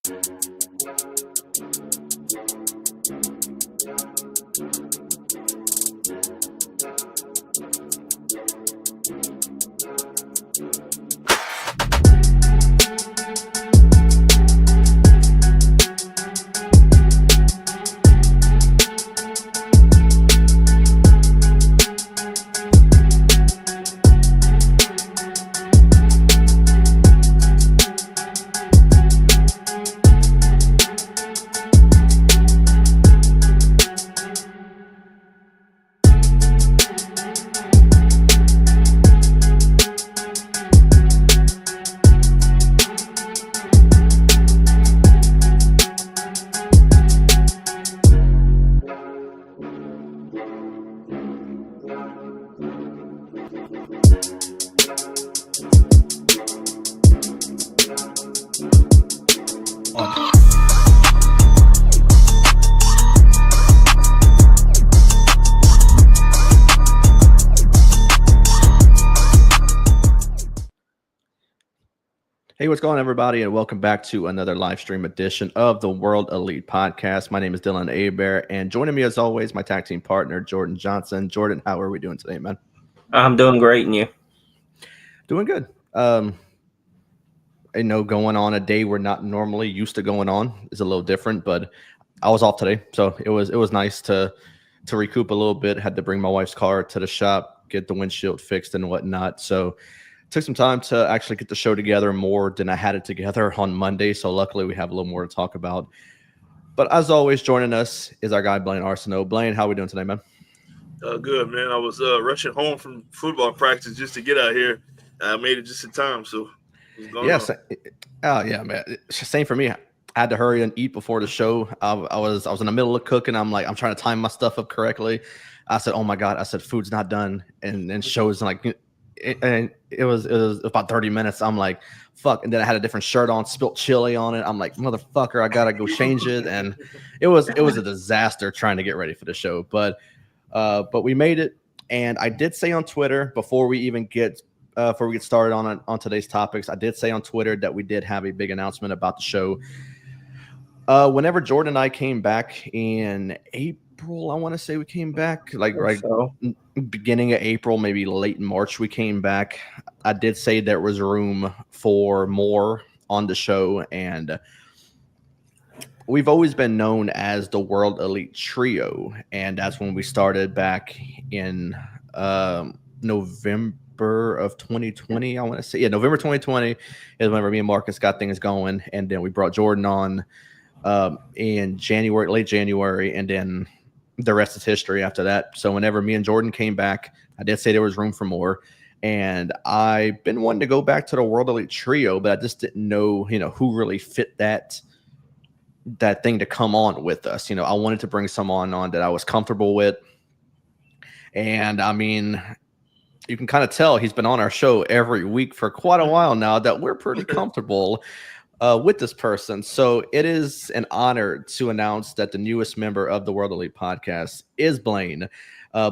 Hey, what's going on, everybody, and welcome back to another live stream edition of the World Elite Podcast. My name is Dylan Abear, and joining me, as always, my tag team partner, Jordan Johnson. Jordan, how are we doing today, man? I'm doing great, and you? Doing good. I know going on a day we're not normally used to going on is a little different, but I was off today, so it was nice to recoup a little bit. Had to bring my wife's car to the shop, get the windshield fixed and whatnot, so took some time to actually get the show together more than I had it together on Monday. So luckily we have a little more to talk about. But as always, joining us is our guy, Blaine Arceneaux. Blaine, how are we doing today, man? Good, man. I was rushing home from football practice just to get out here. I made it just in time. So yes. Yeah, man. Same for me. I had to hurry and eat before the show. I was in the middle of cooking. I'm trying to time my stuff up correctly. I said, oh my God, I said, food's not done. And show's like, it was about 30 minutes. I'm like, fuck. And then I had a different shirt on, spilt chili on it. I'm like, motherfucker, I gotta go change it. And it was a disaster trying to get ready for the show. But we made it. And I did say on Twitter before we get started on today's topics, I did say on Twitter that we did have a big announcement about the show. Whenever Jordan and I came back in April, I want to say we came back beginning of April, maybe late March, we came back. I did say there was room for more on the show, and we've always been known as the World Elite Trio, and that's when we started back in November of 2020. I want to say, November 2020 is whenever me and Marcus got things going, and then we brought Jordan on in late January, and then the rest is history after that. So whenever me and Jordan came back, I did say there was room for more, and I've been wanting to go back to the World Elite Trio, but I just didn't know, who really fit that thing to come on with us. I wanted to bring someone on that I was comfortable with, and I mean, you can kind of tell he's been on our show every week for quite a while now that we're pretty comfortable with this person. So it is an honor to announce that the newest member of the World Elite Podcast is Blaine.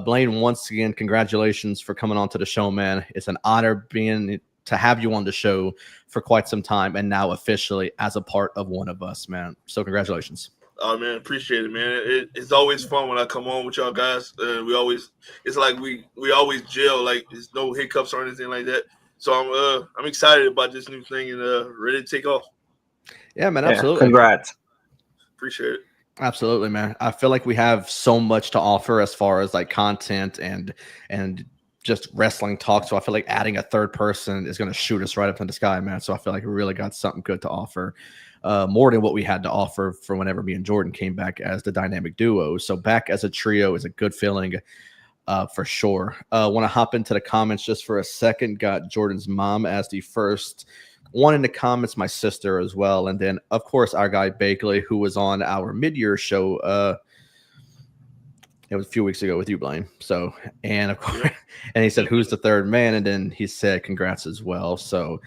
Blaine, once again, congratulations for coming on to the show, man. It's an honor to have you on the show for quite some time, and now officially as a part of one of us, man. So congratulations. Oh, man, appreciate it, man. It's always fun when I come on with y'all guys. It's like we always gel, like there's no hiccups or anything like that. So I'm excited about this new thing and ready to take off. Yeah, man, absolutely. Congrats. Appreciate it. Absolutely, man. I feel like we have so much to offer as far as like content and just wrestling talk. So I feel like adding a third person is going to shoot us right up in the sky, man. So I feel like we really got something good to offer, more than what we had to offer for whenever me and Jordan came back as the dynamic duo. So back as a trio is a good feeling, for sure. Want to hop into the comments just for a second. Got Jordan's mom as the first one in the comments, my sister as well, and then of course our guy Bakley, who was on our mid-year show. It was a few weeks ago with you, Blaine. So, and of course, and he said, "Who's the third man?" And then he said, "Congrats" as well. So,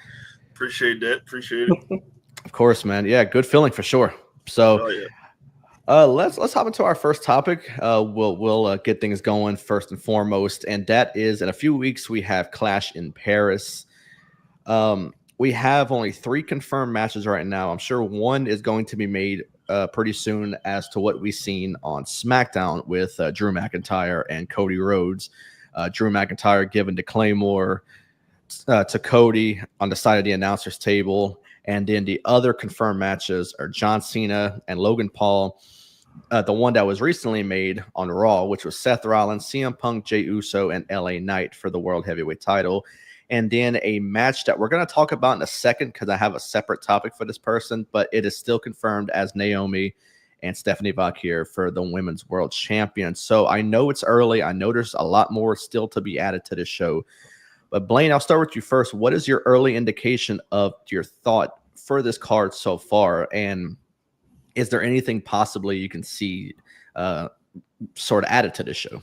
appreciate that. Appreciate it. Of course, man. Yeah, good feeling for sure. So, let's hop into our first topic. We'll get things going first and foremost, and that is in a few weeks we have Clash in Paris. we have only 3 confirmed matches right now. I'm sure one is going to be made pretty soon as to what we've seen on SmackDown with Drew McIntyre and Cody Rhodes. Drew McIntyre given to Claymore, to Cody on the side of the announcer's table. And then the other confirmed matches are John Cena and Logan Paul. The one that was recently made on Raw, which was Seth Rollins, CM Punk, Jey Uso, and LA Knight for the World Heavyweight title. And then a match that we're going to talk about in a second because I have a separate topic for this person, but it is still confirmed as Naomi and Stephanie Valkyrie for the Women's World Champion. So I know it's early. I know there's a lot more still to be added to this show. But Blaine, I'll start with you first. What is your early indication of your thought for this card so far? And is there anything possibly you can see sort of added to this show?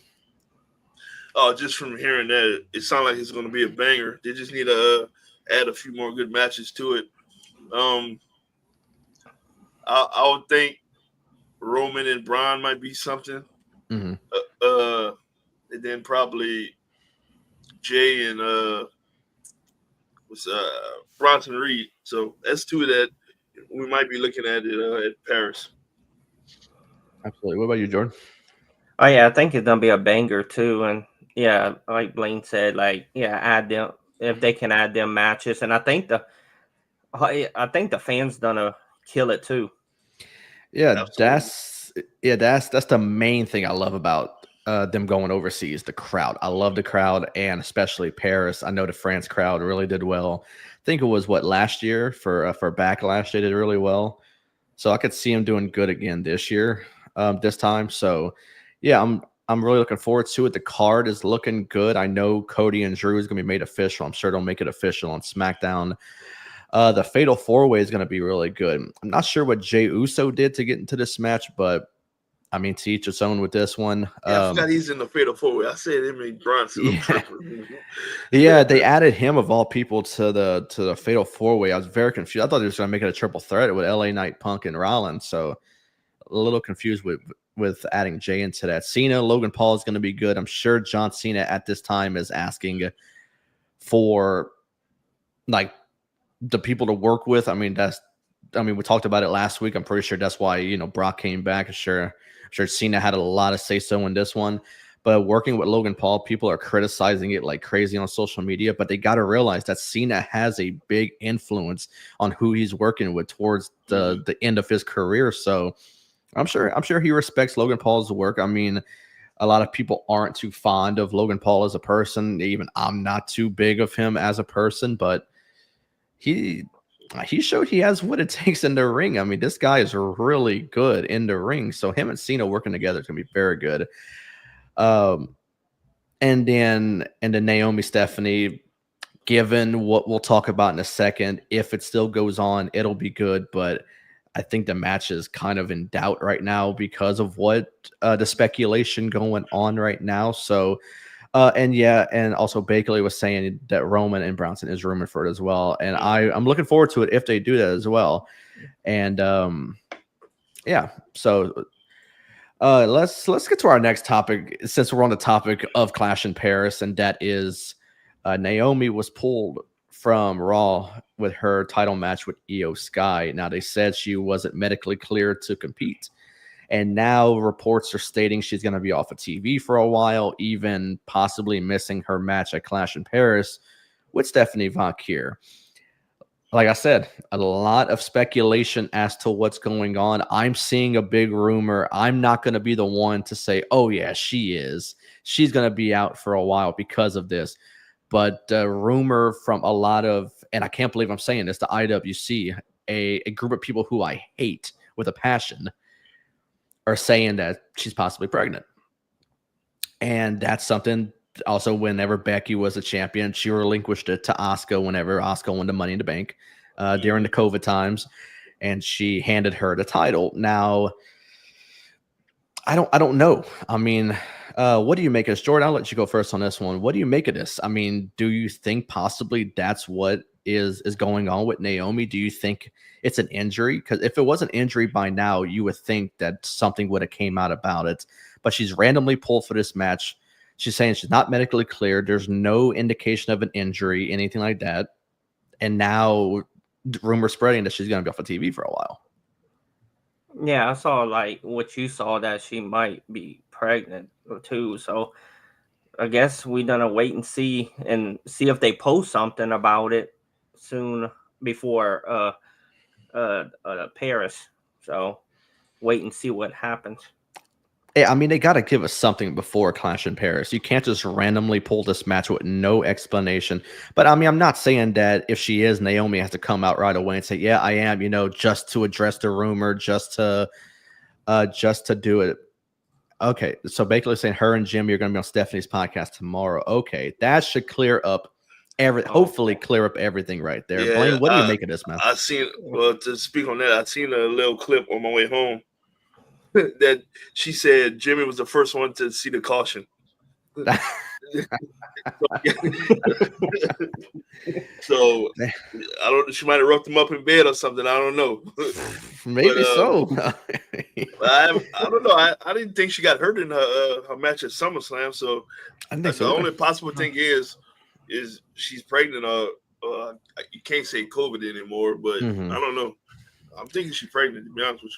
Oh, just from hearing that, it sounds like it's going to be a banger. They just need to add a few more good matches to it. I would think Roman and Braun might be something. Mm-hmm. And then probably Jay and Bronson Reed. So that's 2 that we might be looking at it at Paris. Absolutely. What about you, Jordan? Oh yeah, I think it's gonna be a banger too, and yeah, like Blaine said, like add them if they can add them matches, and I think the fans gonna kill it too. Yeah, that's the main thing I love about them going overseas. The crowd, I love the crowd, and especially Paris. I know the France crowd really did well. I think it was last year for Backlash they did really well. So I could see them doing good again this year, this time. So yeah, I'm really looking forward to it. The card is looking good. I know Cody and Drew is going to be made official. I'm sure they'll make it official on SmackDown. The Fatal 4-Way is going to be really good. I'm not sure what Jey Uso did to get into this match, but I mean, to each its own with this one. Yeah, I forgot he's in the Fatal 4-Way. I said him and Bronson. Yeah, they added him of all people to the Fatal 4-Way. I was very confused. I thought they were going to make it a triple threat with LA Knight, Punk, and Rollins. So a little confused with adding Jay into that. Cena, Logan Paul is going to be good. I'm sure John Cena at this time is asking for like the people to work with. I mean, we talked about it last week. I'm pretty sure that's why, Brock came back. I'm sure Cena had a lot of say-so in this one. But working with Logan Paul, people are criticizing it like crazy on social media, but they got to realize that Cena has a big influence on who he's working with towards the end of his career. So I'm sure he respects Logan Paul's work. I mean, a lot of people aren't too fond of Logan Paul as a person. Even I'm not too big of him as a person, but he showed he has what it takes in the ring. I mean, this guy is really good in the ring. So him and Cena working together is going to be very good. And then Naomi, Stephanie, given what we'll talk about in a second, if it still goes on, it'll be good. But I think the match is kind of in doubt right now because of what the speculation going on right now. So, and also Bakley was saying that Roman and Bronson is rumored for it as well. And I'm looking forward to it if they do that as well. And so let's get to our next topic since we're on the topic of Clash in Paris, and that is Naomi was pulled from Raw with her title match with Io Sky. Now, they said she wasn't medically cleared to compete. And now reports are stating she's going to be off of TV for a while, even possibly missing her match at Clash in Paris with Stephanie Valkyrie. Like I said, a lot of speculation as to what's going on. I'm seeing a big rumor. I'm not going to be the one to say, oh, yeah, she is. She's going to be out for a while because of this. But the rumor from a lot of, and I can't believe I'm saying this, the IWC, a group of people who I hate with a passion, are saying that she's possibly pregnant. And that's something also whenever Becky was a champion, she relinquished it to Asuka whenever Asuka won the Money in the Bank during the COVID times, and she handed her the title. Now, I don't know. I mean, what do you make of this? Jordan, I'll let you go first on this one. What do you make of this? I mean, do you think possibly that's what is going on with Naomi? Do you think it's an injury? Because if it was an injury by now, you would think that something would have came out about it. But she's randomly pulled for this match. She's saying she's not medically cleared. There's no indication of an injury, anything like that. and now rumors spreading that she's going to be off of TV for a while. Yeah, I saw like what you saw that she might be pregnant too. So I guess we're gonna wait and see if they post something about it soon before Paris. So wait and see what happens. Yeah, I mean, they got to give us something before Clash in Paris. You can't just randomly pull this match with no explanation. But I mean, I'm not saying that if she is, Naomi has to come out right away and say, "Yeah, I am," just to address the rumor, just to do it. Okay, so basically saying her and Jimmy are going to be on Stephanie's podcast tomorrow. Okay, that should clear up hopefully clear up everything right there. Yeah, Blaine, what do you make of this, man? To speak on that, I seen a little clip on my way home that she said Jimmy was the first one to see the caution. So I don't. She might have roughed him up in bed or something. I don't know. Maybe so. I don't know. I didn't think she got hurt in her match at SummerSlam. So the only possible thing is she's pregnant. You can't say COVID anymore, but I don't know. I'm thinking she's pregnant, to be honest with you.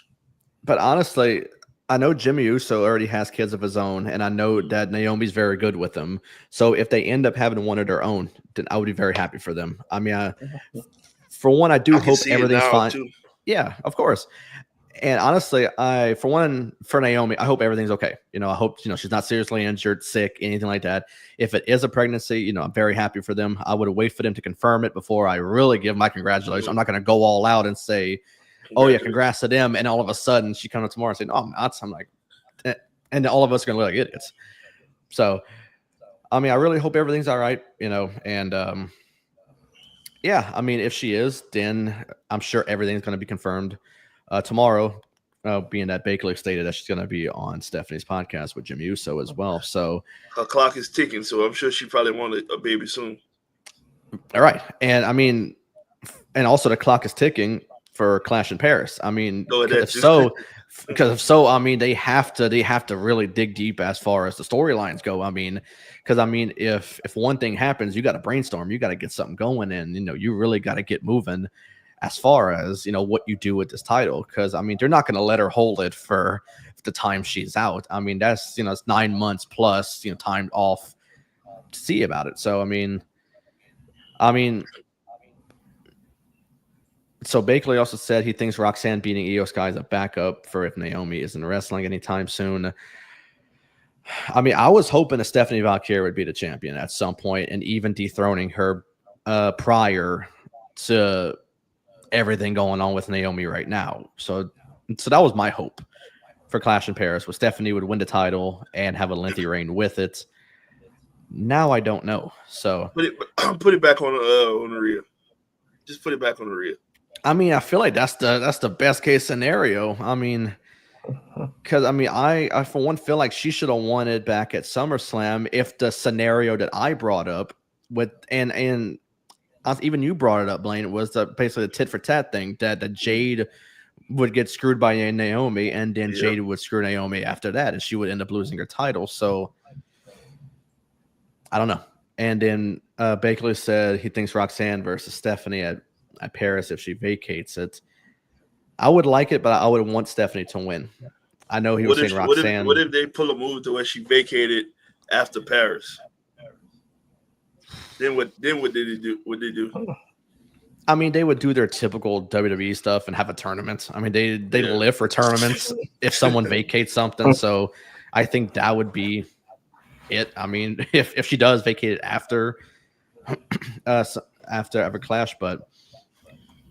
But honestly, I know Jimmy Uso already has kids of his own, and I know that Naomi's very good with them. So if they end up having one of their own, then I would be very happy for them. I mean, for one, I do hope everything's fine. Too. Yeah, of course. And honestly, for Naomi, I hope everything's okay. I hope she's not seriously injured, sick, anything like that. If it is a pregnancy, I'm very happy for them. I would wait for them to confirm it before I really give my congratulations. I'm not going to go all out and say, "Oh yeah, congrats to them," and all of a sudden she comes up tomorrow and saying, "Oh, I'm not." I'm like, and all of us are going to look like idiots. So, I mean, I really hope everything's all right. And yeah, I mean, if she is, then I'm sure everything's going to be confirmed tomorrow, being that Bakley stated that she's going to be on Stephanie's podcast with Jimmy Uso as well. So her clock is ticking, so I'm sure she probably wanted a baby soon. All right. And I mean, and also the clock is ticking for Clash in Paris. I mean, if so, I mean, they have to really dig deep as far as the storylines go. I mean, because I mean, if one thing happens, you got to brainstorm, you got to get something going, and you really got to get moving as far as what you do with this title. Because I mean, they're not going to let her hold it for the time she's out. I mean, that's it's 9 months plus time off to see about it. So I mean. So Bakley also said he thinks Roxanne beating Io Sky is a backup for if Naomi isn't wrestling anytime soon. I mean, I was hoping that Stephanie Valkyrie would be the champion at some point and even dethroning her prior to everything going on with Naomi right now. So that was my hope for Clash in Paris, was Stephanie would win the title and have a lengthy reign with it. Now I don't know. So put it back on Rhea. Just put it back on Rhea. I mean, I feel like that's the best case scenario. I mean, because I mean, I for one feel like she should have won it back at SummerSlam if the scenario that I brought up with and even you brought it up, Blaine, was basically the tit for tat thing that Jade would get screwed by Naomi, and then Jade would screw Naomi after that, and she would end up losing her title. So I don't know. And then Bakley said he thinks Roxanne versus Stephanie at Paris if she vacates it. I would like it, but I would want Stephanie to win. I know he was saying Roxanne. What if they pull a move to where she vacated after Paris? Then what did they do? What they do? I mean, they would do their typical WWE stuff and have a tournament. I mean, they live for tournaments if someone vacates something. So I think that would be it. I mean, if she does vacate it after every Clash, but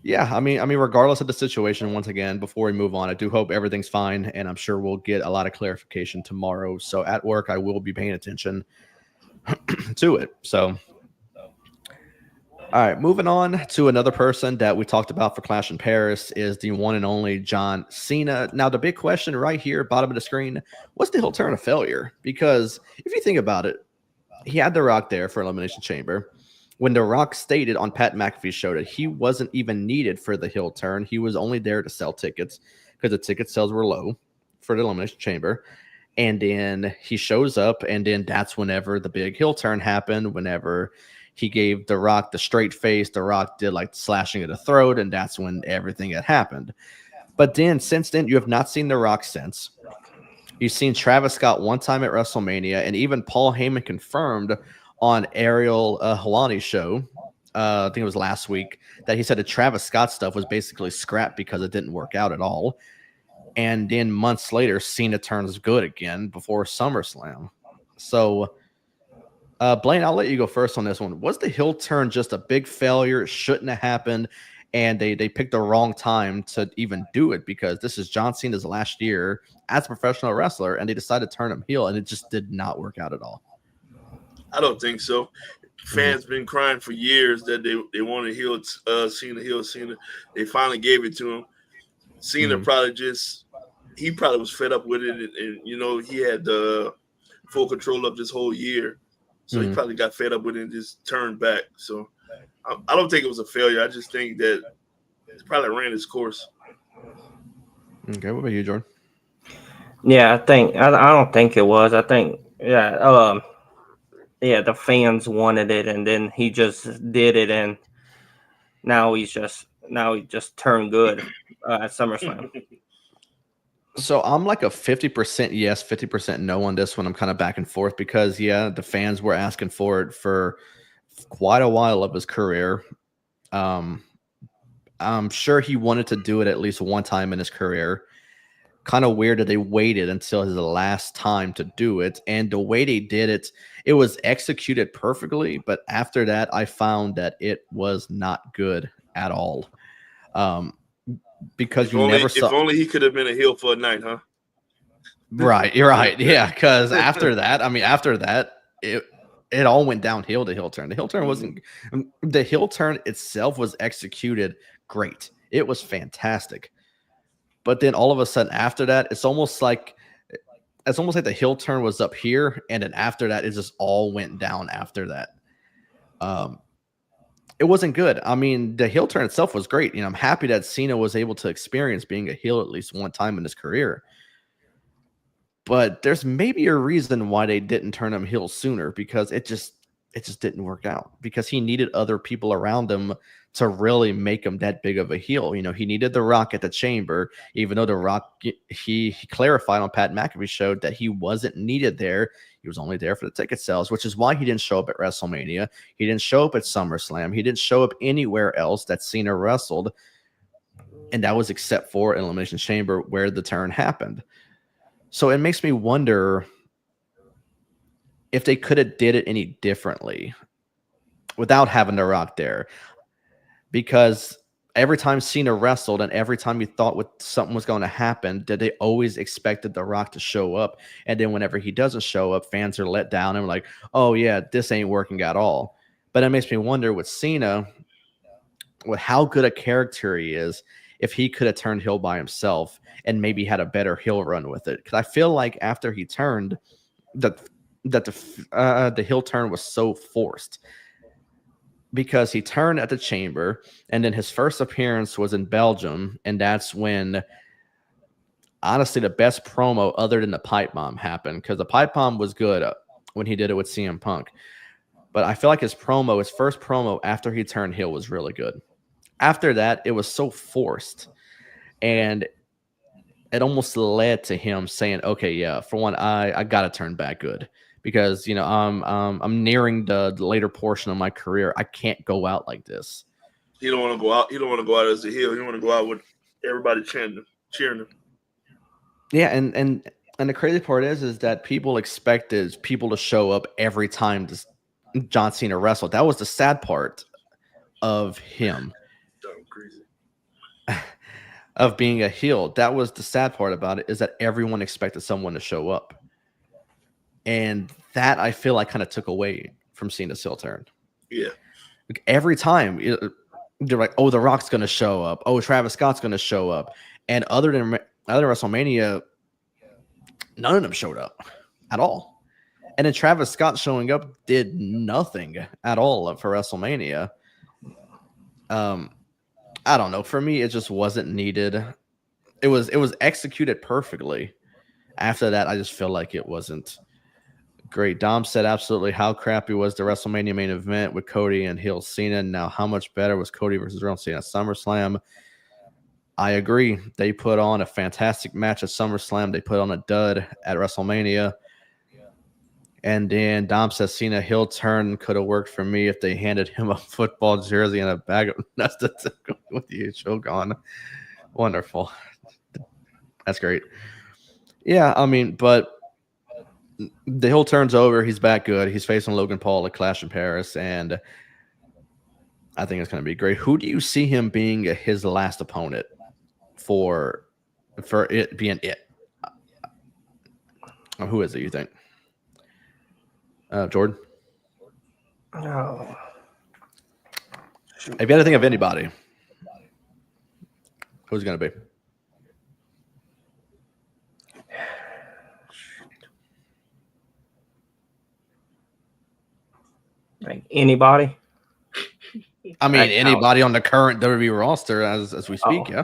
yeah, I mean, regardless of the situation, once again, before we move on, I do hope everything's fine, and I'm sure we'll get a lot of clarification tomorrow. So at work, I will be paying attention to it. So, all right, moving on to another person that we talked about for Clash in Paris is the one and only John Cena. Now, the big question right here, bottom of the screen, what's the heel turn of failure? Because if you think about it, he had The Rock there for Elimination Chamber. When The Rock stated on Pat McAfee's show that he wasn't even needed for the heel turn, he was only there to sell tickets because the ticket sales were low for the Elimination Chamber. And then he shows up, and then that's whenever the big heel turn happened, whenever He gave The Rock the straight face. The Rock did like slashing of the throat, and that's when everything had happened. But then, since then, you have not seen The Rock since. You've seen Travis Scott one time at WrestleMania, and even Paul Heyman confirmed on Ariel Helwani's show, I think it was last week, that he said the Travis Scott stuff was basically scrapped because it didn't work out at all. And then months later, Cena turns good again before SummerSlam. So, Blaine, I'll let you go first on this one. Was the heel turn just a big failure? It shouldn't have happened, and they picked the wrong time to even do it, because this is John Cena's last year as a professional wrestler, and they decided to turn him heel, and it just did not work out at all. I don't think so. Fans been crying for years that they want to heal Cena. They finally gave it to him. Cena probably was fed up with it, and you know, he had the full control of this whole year, so he probably got fed up with it and just turned back. So I don't think it was a failure. I just think that it probably ran its course. Okay, what about you, Jordan? Yeah, I don't think it was. I think the fans wanted it, and then he just did it, and now he just turned good at SummerSlam. So I'm like a 50% yes, 50% no on this one. I'm kind of back and forth because, the fans were asking for it for quite a while of his career. I'm sure he wanted to do it at least one time in his career. Kind of weird that they waited until his last time to do it. And the way they did it, it was executed perfectly. But after that, I found that it was not good at all. Because if only he could have been a heel for a night, huh? Right, you're right. Yeah, because after that, it all went downhill. The heel turn. The heel turn wasn't. The heel turn itself was executed great. It was fantastic. But then all of a sudden, after that, it's almost like the heel turn was up here, and then after that, it just all went down. After that, it wasn't good. I mean, the heel turn itself was great. You know, I'm happy that Cena was able to experience being a heel at least one time in his career. But there's maybe a reason why they didn't turn him heel sooner, because it just didn't work out, because he needed other people around him to really make him that big of a heel. You know, he needed The Rock at the Chamber, even though The Rock, he clarified on Pat McAfee's show that he wasn't needed there. He was only there for the ticket sales, which is why he didn't show up at WrestleMania. He didn't show up at SummerSlam. He didn't show up anywhere else that Cena wrestled. And that was except for Elimination Chamber, where the turn happened. So it makes me wonder if they could have did it any differently without having The Rock there. Because every time Cena wrestled and every time you thought something was going to happen, that they always expected The Rock to show up. And then whenever he doesn't show up, fans are let down and like, oh yeah, this ain't working at all. But it makes me wonder with Cena, with how good a character he is, if he could have turned heel by himself and maybe had a better heel run with it. Because I feel like after he turned, that the heel turn was so forced. Because he turned at the Chamber, and then his first appearance was in Belgium, and that's when, honestly, the best promo other than the pipe bomb happened, because the pipe bomb was good when he did it with CM Punk. But I feel like his first promo after he turned heel was really good. After that, it was so forced, and it almost led to him saying, okay, yeah, for one, I got to turn back good. Because, you know, I'm nearing the later portion of my career. I can't go out like this. He don't want to go out. He don't want to go out as a heel. He want to go out with everybody cheering him. Yeah, and the crazy part is that people expected people to show up every time John Cena wrestled. That was the sad part of him. Crazy. Of being a heel. That was the sad part about it, is that everyone expected someone to show up. And that, I feel like, kind of took away from Cena's heel turn. Yeah. Like, every time they're like, oh, The Rock's going to show up. Oh, Travis Scott's going to show up. And other than WrestleMania, none of them showed up at all. And then Travis Scott showing up did nothing at all for WrestleMania. I don't know. For me, it just wasn't needed. It was executed perfectly. After that, I just feel like it wasn't Great. Dom said absolutely how crappy was the WrestleMania main event with Cody and heel Cena. Now, how much better was Cody versus real Cena? SummerSlam. I agree. They put on a fantastic match at SummerSlam. They put on a dud at WrestleMania. And then Dom says Cena heel turn could have worked for me if they handed him a football jersey and a bag of nuts with the choke on. Wonderful. That's great. Yeah, I mean, but the heel turn's over. He's back good. He's facing Logan Paul at Clash in Paris, and I think it's going to be great. Who do you see him being his last opponent for it being it? Who is it, you think? Jordan? Oh. If you had to think of anybody, who's it going to be? Like anybody? I mean, anybody on the current WWE roster as we speak, yeah.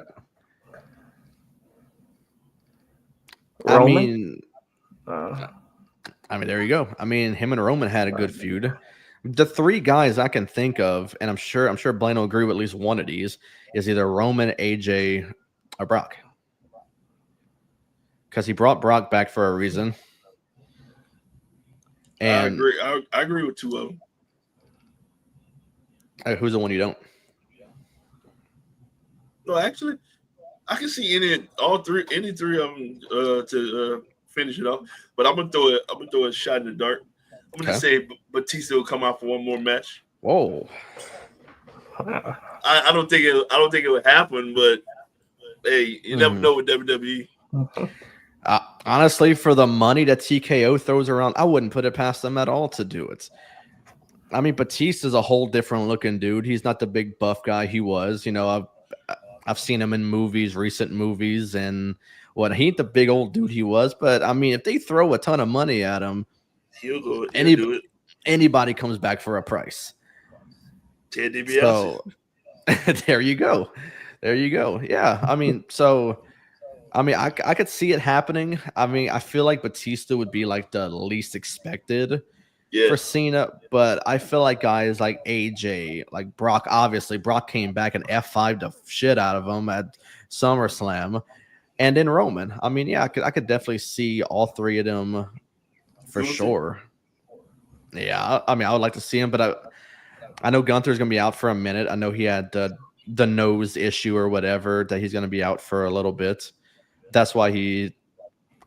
Roman? I mean, there you go. I mean, him and Roman had a good feud. The three guys I can think of, and I'm sure Blaine will agree with at least one of these, is either Roman, AJ, or Brock. Because he brought Brock back for a reason. And I agree. I agree with two of them. Who's the one you don't? No, actually, I can see any three of them to finish it off. But I'm gonna throw a shot in the dark. I'm gonna say Batista will come out for one more match. Whoa. I don't think it would happen, but hey, you never know with WWE. Honestly, for the money that TKO throws around, I wouldn't put it past them at all to do it. I mean, Batista's a whole different looking dude. He's not the big buff guy he was. You know, I've seen him in movies, recent movies, and he ain't the big old dude he was. But I mean, if they throw a ton of money at him, he'll do it. Anybody comes back for a price. Ted DiBiase. So there you go. Yeah, I mean, I could see it happening. I mean, I feel like Batista would be like the least expected for Cena, but I feel like guys like AJ, like Brock, obviously Brock came back and F5'd the shit out of him at SummerSlam, and then Roman. I mean, yeah, I could definitely see all three of them for sure. Yeah, I mean, I would like to see him, but I know Gunther's gonna be out for a minute. I know he had the nose issue or whatever that he's gonna be out for a little bit. That's why he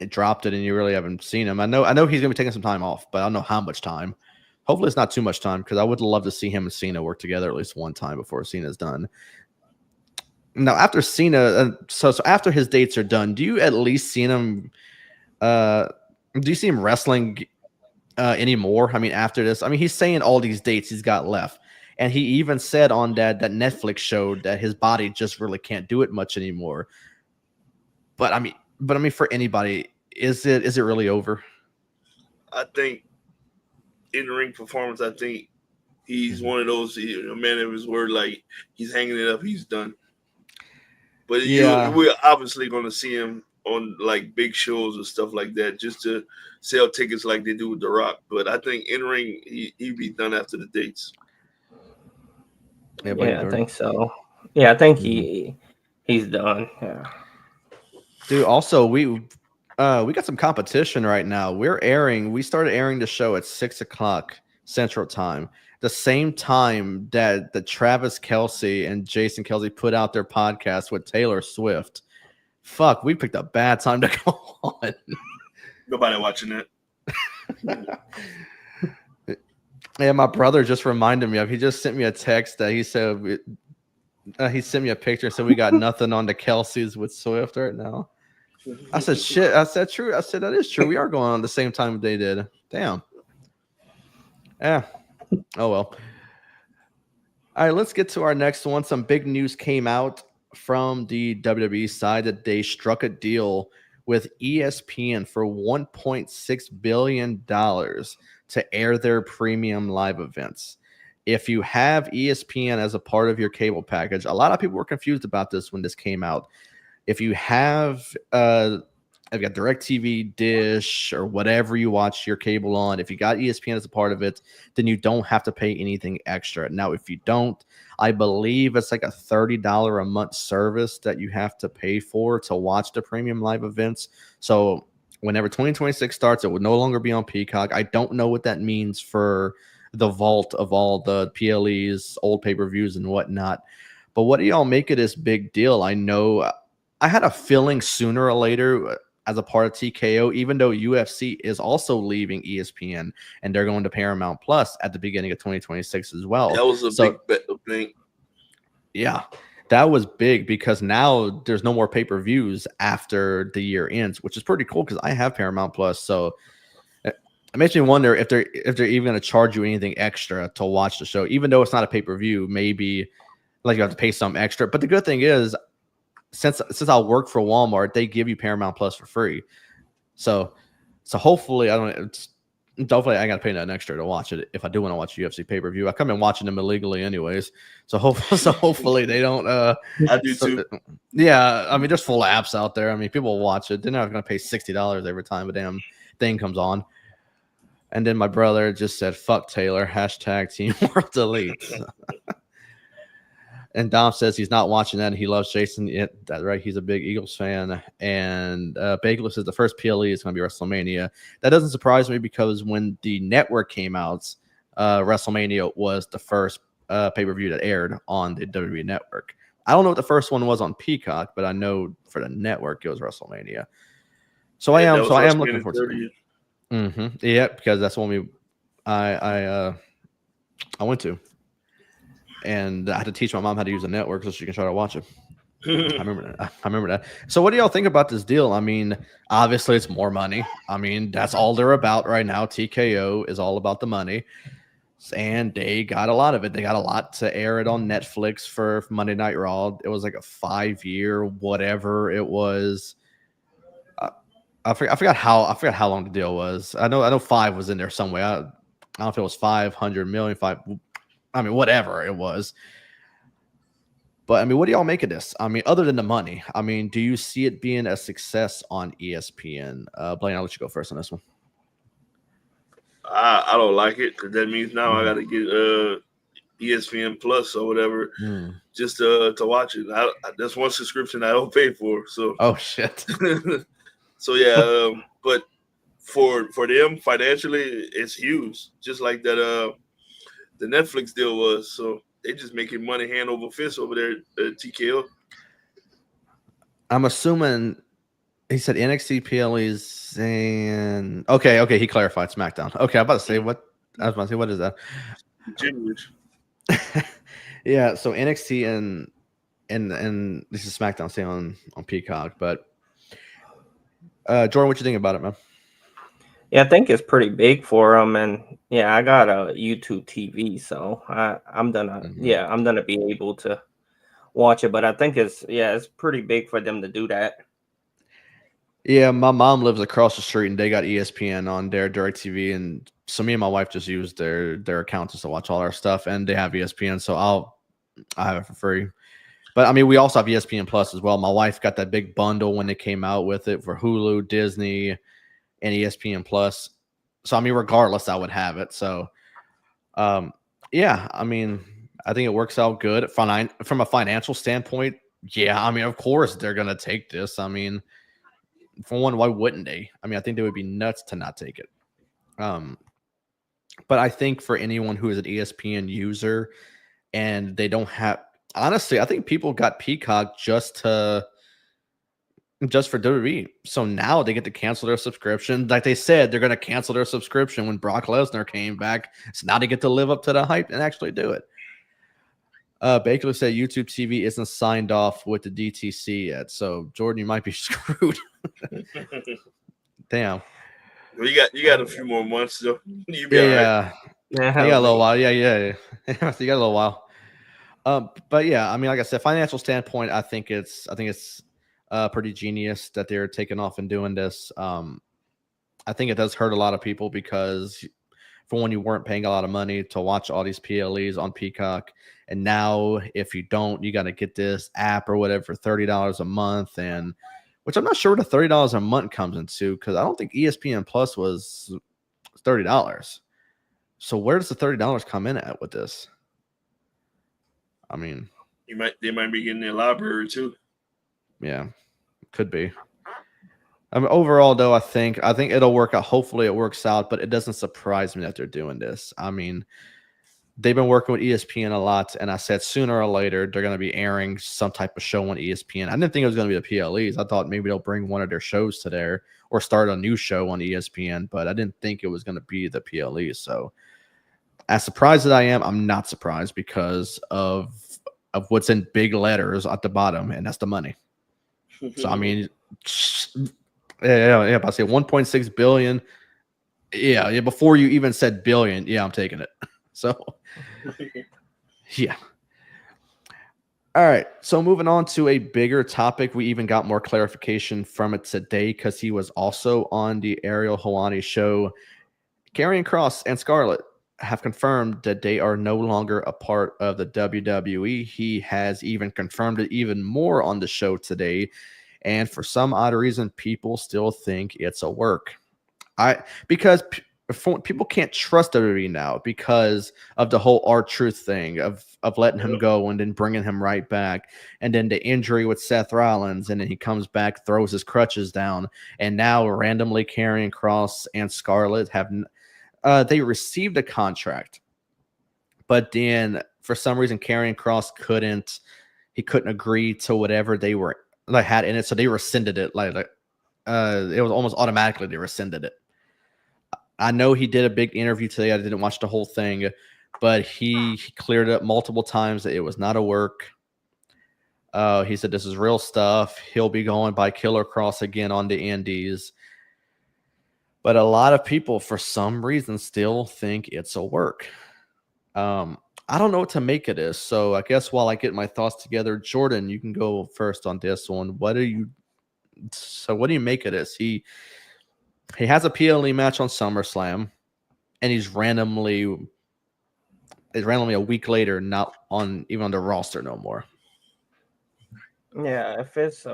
dropped it, and you really haven't seen him. I know he's gonna be taking some time off, but I don't know how much time. Hopefully, it's not too much time because I would love to see him and Cena work together at least one time before Cena's done. Now, after Cena, so after his dates are done, do you at least see him? Do you see him wrestling anymore? I mean, after this, I mean, he's saying all these dates he's got left, and he even said on that Netflix show that his body just really can't do it much anymore. But I mean, for anybody, is it really over? I think in-ring performance, I think he's one of those, a man of his word, like he's hanging it up, he's done. But we're obviously going to see him on like big shows and stuff like that just to sell tickets like they do with The Rock. But I think in-ring, he'd be done after the dates. Yeah, I think so. Yeah, I think he's done. Yeah. Dude, also we got some competition right now. We started airing the show at 6:00 Central Time, the same time that the Travis Kelce and Jason Kelce put out their podcast with Taylor Swift. Fuck, we picked a bad time to go on. Nobody watching that. Yeah, my brother just reminded me of. He just sent me a text that he said he sent me a picture and said we got nothing on the Kelce's with Swift right now. I said, shit. I said, true. I said, that is true. We are going on the same time they did. Damn. Yeah. Oh, well. All right, let's get to our next one. Some big news came out from the WWE side that they struck a deal with ESPN for $1.6 billion to air their premium live events. If you have ESPN as a part of your cable package, a lot of people were confused about this when this came out. If you have if you got DirecTV, Dish, or whatever you watch your cable on, if you got ESPN as a part of it, then you don't have to pay anything extra. Now, if you don't, I believe it's like a $30 a month service that you have to pay for to watch the premium live events. So whenever 2026 starts, it will no longer be on Peacock. I don't know what that means for the vault of all the PLEs, old pay-per-views, and whatnot. But what do y'all make of this big deal? I know I had a feeling sooner or later as a part of TKO, even though UFC is also leaving ESPN and they're going to Paramount Plus at the beginning of 2026 as well. That was a big thing. Yeah, that was big because now there's no more pay-per-views after the year ends, which is pretty cool because I have Paramount Plus. So it makes me wonder if they're even going to charge you anything extra to watch the show, even though it's not a pay-per-view. Maybe like you have to pay some extra. But the good thing is, since I work for Walmart, they give you Paramount Plus for free. So hopefully hopefully I got to pay nothing extra to watch it if I do want to watch UFC pay-per-view. I come in watching them illegally anyways. So hopefully they don't. I do too. Yeah, I mean, there's full apps out there. I mean, people watch it. They're not going to pay $60 every time a damn thing comes on. And then my brother just said, "Fuck Taylor." #Team World Delete. And Dom says he's not watching that and he loves Jason. Yeah, that's right. He's a big Eagles fan. And Bagel says the first PLE is going to be WrestleMania. That doesn't surprise me because when the network came out, WrestleMania was the first pay-per-view that aired on the WWE network. I don't know what the first one was on Peacock, but I know for the network it was WrestleMania. So I am looking forward to it. Yeah, because that's one I went to. And I had to teach my mom how to use the network so she can try to watch it. I remember that. So what do y'all think about this deal? I mean, obviously it's more money. I mean, that's all they're about right now. TKO is all about the money. And they got a lot of it. They got a lot to air it on Netflix for Monday Night Raw. It was like a 5-year, whatever it was. I forgot how long the deal was. I know 5 was in there somewhere. I don't know if it was 500 million, whatever it was. But I mean, what do y'all make of this? I mean, other than the money, I mean, do you see it being a success on ESPN? Blaine, I'll let you go first on this one. I don't like it because that means now I got to get ESPN Plus or whatever just to watch it. That's one subscription I don't pay for. So oh shit. So yeah, but for them financially, it's huge. Just like that the Netflix deal was. So they just making money hand over fist over there at TKO. I'm assuming he said NXT PLEs and okay, he clarified SmackDown. Okay, I'm about to say what is that? Yeah, so NXT and this is SmackDown staying on Peacock, but Jordan, what you think about it, man? Yeah, I think it's pretty big for them, and yeah, I got a YouTube TV, so I'm gonna be able to watch it. But I think it's pretty big for them to do that. Yeah, my mom lives across the street, and they got ESPN on their DirecTV, and so me and my wife just use their account just to watch all our stuff, and they have ESPN, so I have it for free. But I mean, we also have ESPN Plus as well. My wife got that big bundle when they came out with it for Hulu, Disney, and ESPN Plus. So I mean, regardless, I would have it. So yeah, I mean, I think it works out good from a financial standpoint. Yeah, I mean, of course they're gonna take this. I mean, for one, why wouldn't they? I mean, I think they would be nuts to not take it. But I think for anyone who is an ESPN user and they don't have, honestly, I think people got Peacock just for WWE. So now they get to cancel their subscription. Like they said, they're going to cancel their subscription when Brock Lesnar came back. So now they get to live up to the hype and actually do it. Baker said YouTube TV isn't signed off with the DTC yet. So Jordan, you might be screwed. Damn. Well, you got a few more months though. You got a little while. Yeah. You got a little while. But yeah, I mean, like I said, financial standpoint, I think it's pretty genius that they're taking off and doing this. I think it does hurt a lot of people because for one, you weren't paying a lot of money to watch all these PLEs on Peacock. And now if you don't, you got to get this app or whatever for $30 a month. And which I'm not sure what the $30 a month comes into because I don't think ESPN Plus was $30. So where does the $30 come in at with this? I mean, they might be getting their library too. Yeah, could be. I mean, overall, though, I think it'll work out. Hopefully, it works out, but it doesn't surprise me that they're doing this. I mean, they've been working with ESPN a lot, and I said sooner or later they're going to be airing some type of show on ESPN. I didn't think it was going to be the PLEs. I thought maybe they'll bring one of their shows to there or start a new show on ESPN, but I didn't think it was going to be the PLEs. So, as surprised as I am, I'm not surprised because of what's in big letters at the bottom, and that's the money. So I mean, yeah. I say 1.6 billion. Yeah. Before you even said billion, yeah, I'm taking it. So, yeah. All right. So moving on to a bigger topic, we even got more clarification from it today because he was also on the Ariel Helwani show. Karrion Kross and Scarlett have confirmed that they are no longer a part of the WWE. He has even confirmed it even more on the show today. And for some odd reason, people still think it's a work. Because people can't trust WWE now because of the whole R-Truth thing of letting him go and then bringing him right back. And then the injury with Seth Rollins. And then he comes back, throws his crutches down. And now randomly Karrion Kross and Scarlett have they received a contract, but then for some reason Karrion Kross couldn't agree to whatever they had in it, so they rescinded it. It was almost automatically they rescinded it. I know he did a big interview today. I didn't watch the whole thing, but he cleared it up multiple times that it was not a work. He said this is real stuff. He'll be going by Killer Kross again on the Indies. But a lot of people, for some reason, still think it's a work. I don't know what to make of this. So I guess while I get my thoughts together, Jordan, you can go first on this one. What do you make of this? He has a PLE match on SummerSlam, and he's randomly a week later not even on the roster no more. Yeah, if it's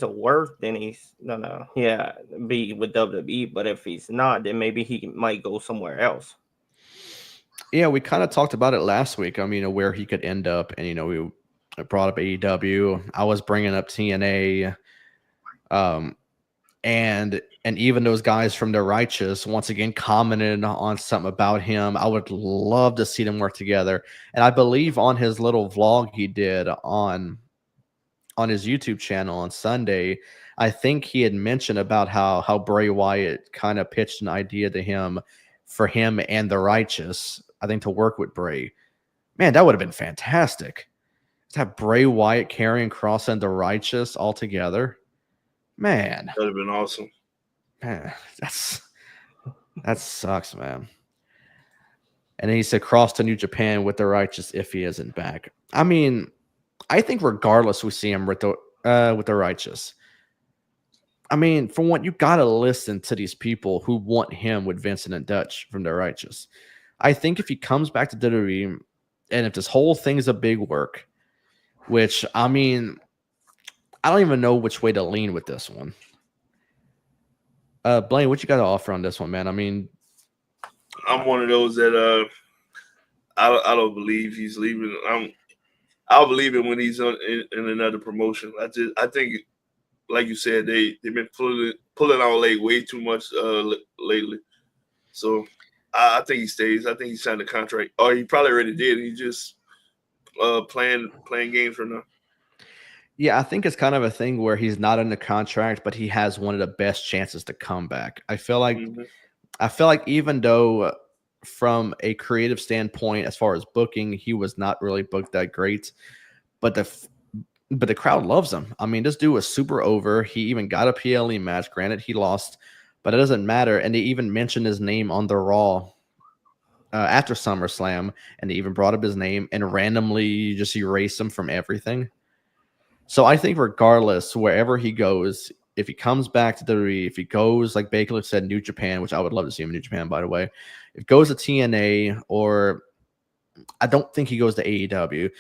a work, then he's be with WWE. But if he's not, then maybe he might go somewhere else. Yeah, we kind of talked about it last week. I mean, where he could end up, and we brought up AEW. I was bringing up TNA, and even those guys from The Righteous once again commented on something about him. I would love to see them work together, and I believe on his little vlog he did on his YouTube channel on Sunday, I think he had mentioned about how Bray Wyatt kind of pitched an idea to him for him and The Righteous, I think, to work with Bray. Man, that would have been fantastic. To have Bray Wyatt, Karrion Kross, and The Righteous all together. Man. That would have been awesome. Man, that sucks, man. And then he said Kross to New Japan with The Righteous if he isn't back. I mean, I think regardless we see him with the Righteous. I mean, for one, you got to listen to these people who want him with Vincent and Dutch from The Righteous. I think if he comes back to WWE, and if this whole thing is a big work, which, I mean, I don't even know which way to lean with this one. Blaine, what you got to offer on this one, man? I mean, I'm one of those that I don't believe he's leaving. I'll believe it when he's in another promotion. I think, like you said, they've been pulling out leg way too much lately. So I think he stays. I think he signed a contract. Or he probably already did. He's just playing games right now. Yeah, I think it's kind of a thing where he's not in the contract, but he has one of the best chances to come back. I feel like even though from a creative standpoint, as far as booking, he was not really booked that great, but the crowd loves him. I mean, this dude was super over. He even got a PLE match. Granted, he lost, but it doesn't matter. And they even mentioned his name on the Raw after SummerSlam, and they even brought up his name and randomly just erased him from everything. So I think regardless, wherever he goes, if he comes back to WWE, if he goes, like Baker said, New Japan, which I would love to see him in New Japan, by the way, if he goes to TNA, or I don't think he goes to AEW.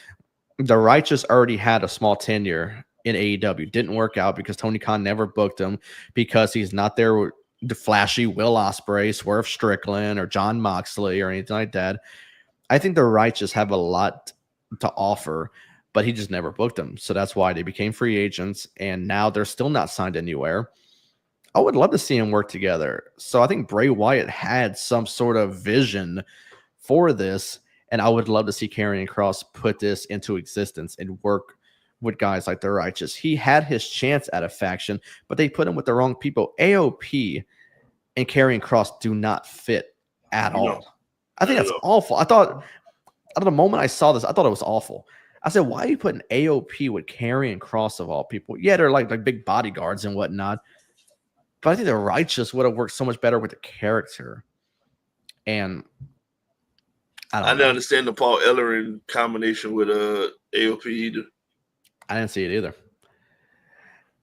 The Righteous already had a small tenure in AEW. Didn't work out because Tony Khan never booked him because he's not there with the flashy Will Ospreay, Swerve Strickland, or John Moxley or anything like that. I think the Righteous have a lot to offer, but he just never booked them. So that's why they became free agents, and now they're still not signed anywhere. I would love to see them work together. So I think Bray Wyatt had some sort of vision for this, and I would love to see Karrion Kross put this into existence and work with guys like the Righteous. He had his chance at a faction, but they put him with the wrong people. AOP and Karrion Kross do not fit at all. I think that's awful. I thought at the moment I saw this, I thought it was awful. I said, why are you putting AOP with Karrion Kross of all people? Yeah, they're like big bodyguards and whatnot. But I think the Righteous would have worked so much better with the character. And I didn't understand the Paul Ellering combination with AOP either. I didn't see it either.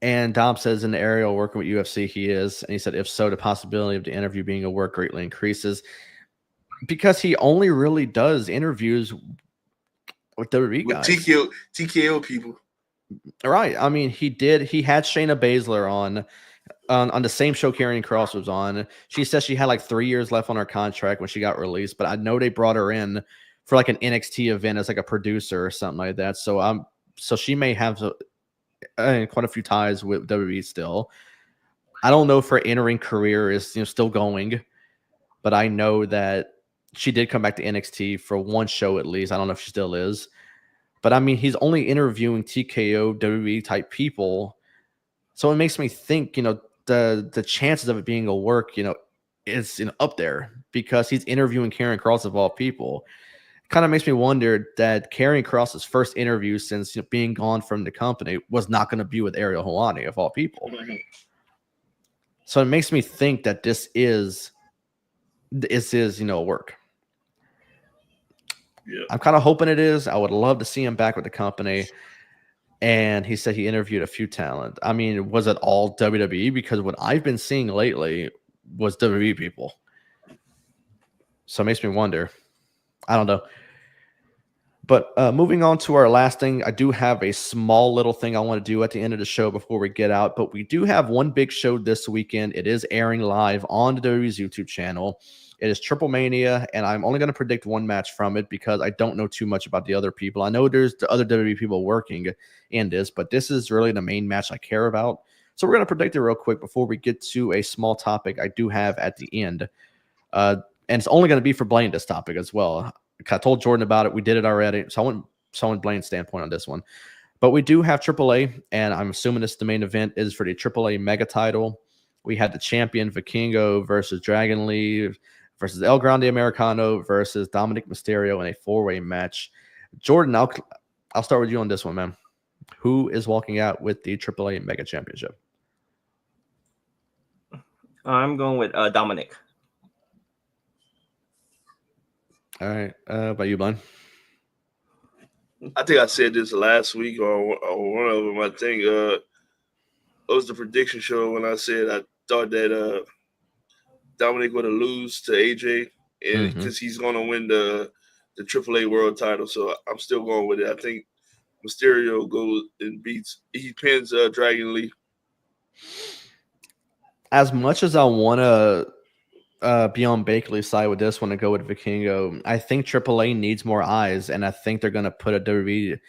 And Dom says in the aerial working with UFC, he is. And he said, if so, the possibility of the interview being a work greatly increases because he only really does interviews with WWE guys. With TKO people. Right. I mean, he had Shayna Baszler on the same show Karrion Kross was on. She says she had like 3 years left on her contract when she got released, but I know they brought her in for like an NXT event as like a producer or something like that. So she may have quite a few ties with WWE still. I don't know if her in-ring career is still going, but I know that she did come back to NXT for one show at least. I don't know if she still is, but I mean, he's only interviewing TKO WWE type people. So it makes me think, the chances of it being a work, is up there because he's interviewing Karrion Kross of all people. It kind of makes me wonder that Karrion Kross's first interview since being gone from the company was not going to be with Ariel Helwani of all people. Mm-hmm. So it makes me think that this is a work. Yeah. I'm kind of hoping it is. I would love to see him back with the company. And he said he interviewed a few talent. I mean, was it all WWE? Because what I've been seeing lately was WWE people. So it makes me wonder. I don't know. But moving on to our last thing, I do have a small little thing I want to do at the end of the show before we get out. But we do have one big show this weekend. It is airing live on the WWE's YouTube channel. It is Triple Mania, and I'm only going to predict one match from it because I don't know too much about the other people. I know there's the other WWE people working in this, but this is really the main match I care about. So we're going to predict it real quick before we get to a small topic I do have at the end. And it's only going to be for Blaine, this topic as well. I told Jordan about it. We did it already. So I went Blaine's standpoint on this one. But we do have AAA, and I'm assuming this the main event is for the AAA Mega title. We had the champion Vikingo versus Dragon Lee versus El Grande Americano versus Dominic Mysterio in a four-way match. Jordan, I'll start with you on this one, man. Who is walking out with the AAA Mega Championship? I'm going with Dominic. All right. About you, Blaine? I think I said this last week or one of them. I think it was the prediction show when I said I thought that Dominic would lose to AJ because he's going to win the AAA World title. So I'm still going with it. I think Mysterio goes and pins Dragon Lee. As much as I want to be on Bakley's side with this one and go with Vikingo, I think AAA needs more eyes, and I think they're going to put a WWE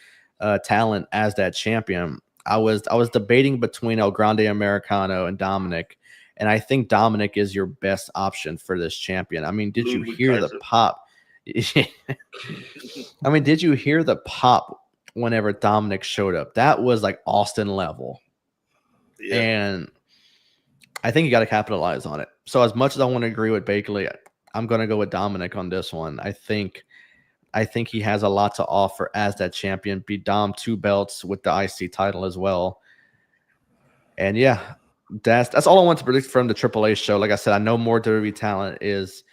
talent as that champion. I was debating between El Grande Americano and Dominic, and I think Dominic is your best option for this champion. I mean, did you hear the pop? I mean, did you hear the pop whenever Dominic showed up? That was like Austin level. Yeah. And I think you got to capitalize on it. So as much as I want to agree with Bakley, I'm going to go with Dominic on this one. I think he has a lot to offer as that champion. Beat Dom 2 belts with the IC title as well. And yeah, that's all I want to predict from the AAA show. Like I said, I know more WWE talent is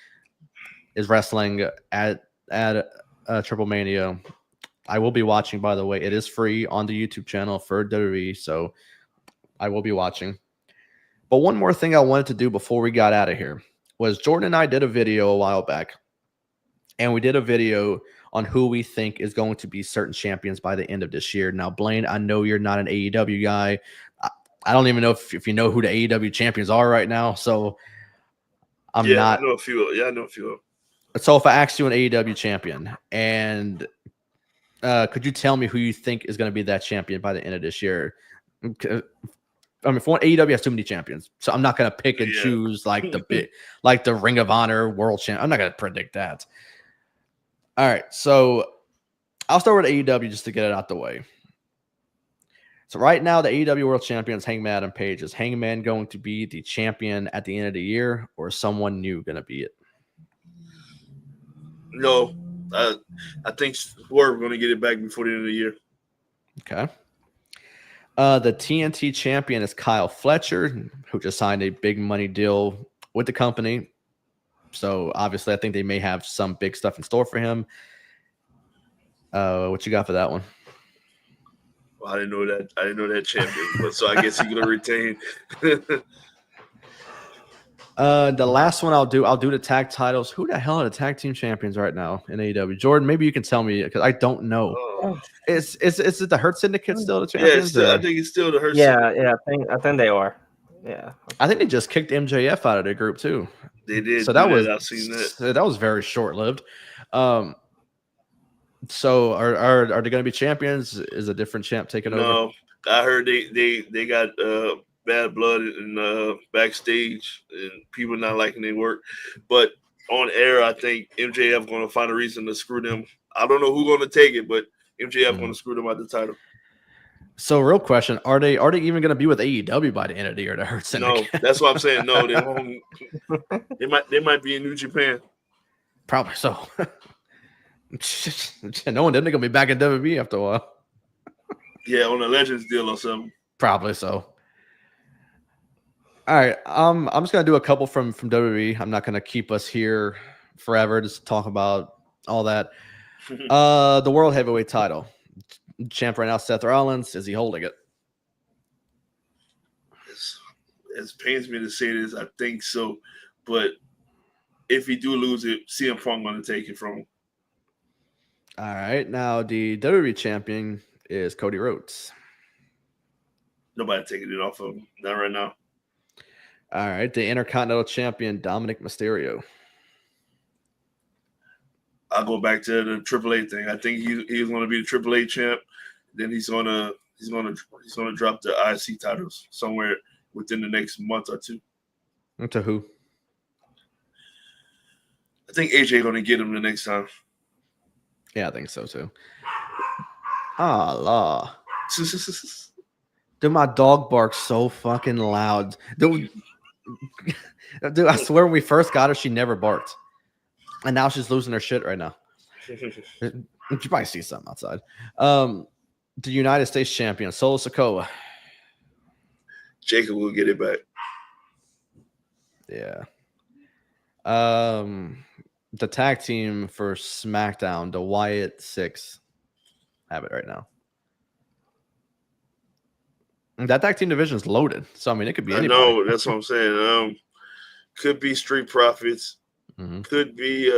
wrestling at Triple Mania. I will be watching, by the way. It is free on the YouTube channel for WWE, so I will be watching. But one more thing I wanted to do before we got out of here was Jordan and I did a video a while back, and we did a video on who we think is going to be certain champions by the end of this year. Now, Blaine, I know you're not an AEW guy. I don't even know if you know who the AEW champions are right now. So I'm not. I know a few. Yeah, I know a few. So if I asked you an AEW champion, and could you tell me who you think is going to be that champion by the end of this year? I mean, for one, AEW has too many champions, so I'm not going to pick and choose like the Ring of Honor World Champ. I'm not going to predict that. All right, so I'll start with AEW just to get it out the way. So right now, the AEW World Champion is Hangman Adam Page. Is Hangman going to be the champion at the end of the year, or is someone new going to be it? No, I think we're going to get it back before the end of the year. Okay. The TNT champion is Kyle Fletcher, who just signed a big money deal with the company. So obviously, I think they may have some big stuff in store for him. What you got for that one? Well, I didn't know that champion, but so I guess he's gonna retain. The last one I'll do the tag titles. Who the hell are the tag team champions right now in AEW? Jordan, maybe you can tell me because I don't know. Is it the Hurt Syndicate still the champions? Yeah, I think it's still the Hurt. Yeah, I think they are. Yeah, I think they just kicked MJF out of their group too. They did. So I've seen that. That was very short lived. So are they going to be champions? Is a different champ taking over? No, I heard they got bad blood and backstage and people not liking their work. But on air, I think MJF going to find a reason to screw them. I don't know who's going to take it, but MJF going to screw them out the title. So, real question: Are they even going to be with AEW by the end of the year? To Hurt Syndicate? No, that's what I'm saying. No, they won't. They might be in New Japan. Probably so. No one, they're going to be back in WWE after a while. Yeah, on a Legends deal or something. Probably so. All right, I'm just going to do a couple from WWE. I'm not going to keep us here forever. Just talk about all that. The World Heavyweight title. Champ right now, Seth Rollins. Is he holding it? It pains me to say this. I think so. But if he do lose it, CM Punk going to take it from him. All right. Now, the WWE champion is Cody Rhodes. Nobody taking it off of him. Not right now. All right. The Intercontinental champion, Dominic Mysterio. I'll go back to the AAA thing. I think he's going to be the AAA champ. Then he's going to drop the IC titles somewhere within the next month or two. To who? I think AJ going to get him the next time. Yeah, I think so too. Allah. Dude, my dog barks so fucking loud. Dude, I swear when we first got her, she never barked. And now she's losing her shit right now. You probably see something outside. The United States champion, Solo Sikoa. Jacob will get it back. Yeah. The tag team for SmackDown, the Wyatt Six, have it right now. That tag team division is loaded. So, I mean, it could be anybody. No, that's what I'm saying. Could be Street Profits. Mm-hmm. Could be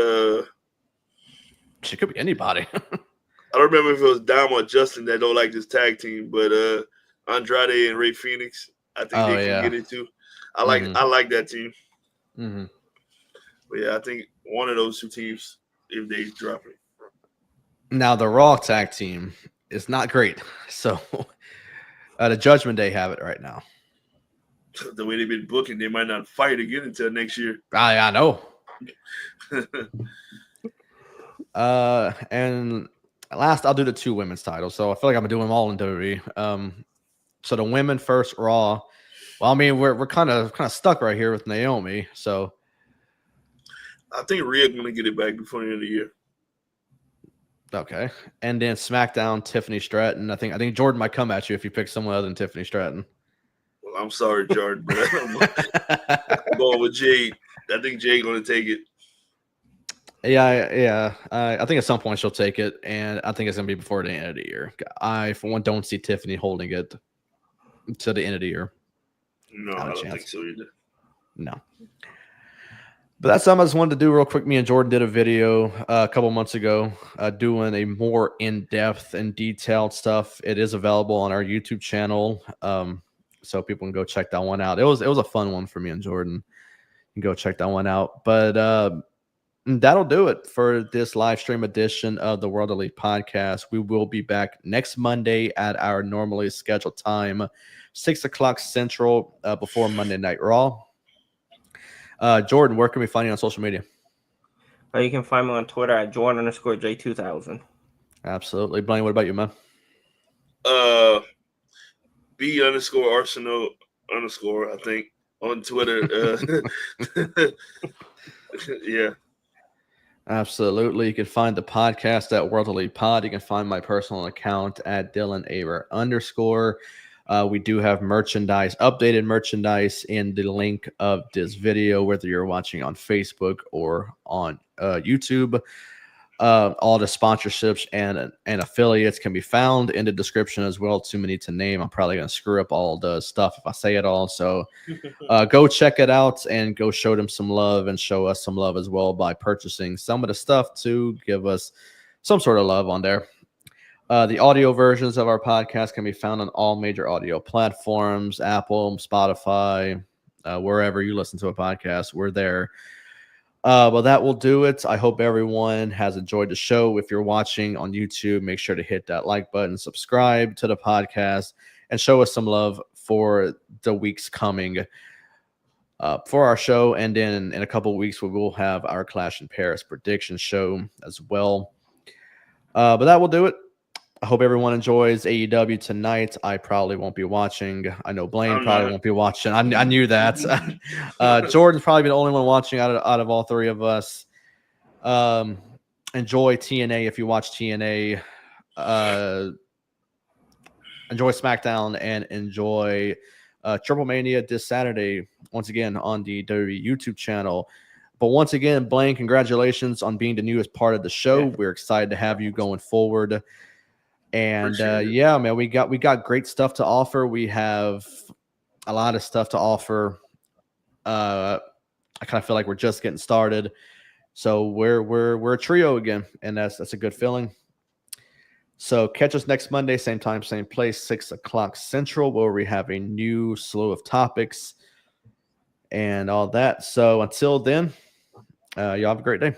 She could be anybody. I don't remember if it was Dom or Justin that don't like this tag team, but Andrade and Ray Phoenix, I think they can get it too. I like that team. Mm-hmm. But yeah, I think one of those two teams, if they drop it. Now the Raw tag team is not great. So the Judgment Day have it right now. The way they've been booking, they might not fight again until next year. I know. And last, I'll do the two women's titles. So I feel like I'm doing them all in WWE. So the women first, Raw. Well, I mean, we're kind of stuck right here with Naomi. So I think Rhea's going to get it back before the end of the year. Okay. And then SmackDown, Tiffany Stratton. I think Jordan might come at you if you pick someone other than Tiffany Stratton. Well, I'm sorry, Jordan, but I'm going with Jade. I think Jade going to take it. Yeah. I think at some point she'll take it, and I think it's going to be before the end of the year. I, for one, don't see Tiffany holding it to the end of the year. No, I don't think so either. No. But that's something I just wanted to do real quick. Me and Jordan did a video a couple months ago doing a more in-depth and detailed stuff. It is available on our YouTube channel, so people can go check that one out. It was a fun one for me and Jordan. You can go check that one out. But that'll do it for this live stream edition of the World Elite Podcast. We will be back next Monday at our normally scheduled time, 6 o'clock Central, before Monday Night Raw. Jordan, where can we find you on social media? You can find me on Twitter at Jordan_J2000. Absolutely. Blaine, what about you, man? B_Arceneaux_ I think, on Twitter. Yeah. Absolutely. You can find the podcast at World Elite Pod. You can find my personal account at DylanAver_. We do have merchandise, updated merchandise in the link of this video, whether you're watching on Facebook or on YouTube. All the sponsorships and affiliates can be found in the description as well. Too many to name. I'm probably going to screw up all the stuff if I say it all. So go check it out and go show them some love and show us some love as well by purchasing some of the stuff to give us some sort of love on there. The audio versions of our podcast can be found on all major audio platforms, Apple, Spotify, wherever you listen to a podcast, we're there. Well, that will do it. I hope everyone has enjoyed the show. If you're watching on YouTube, make sure to hit that like button, subscribe to the podcast, and show us some love for the weeks coming for our show. And then in a couple of weeks, we will have our Clash in Paris prediction show as well. But that will do it. I hope everyone enjoys AEW tonight. I probably won't be watching. I know Blaine probably won't be watching. I knew that. Jordan's probably the only one watching out of all three of us. Enjoy TNA if you watch TNA. Enjoy SmackDown and enjoy Triple Mania this Saturday, once again, on the WWE YouTube channel. But once again, Blaine, congratulations on being the newest part of the show. Yeah. We're excited to have you going forward. And yeah, man, we got great stuff to offer. We have a lot of stuff to offer. I kind of feel like we're just getting started. So we're a trio again, and that's a good feeling. So catch us next Monday, same time, same place, 6 o'clock Central, where we have a new slew of topics and all that. So until then, y'all have a great day.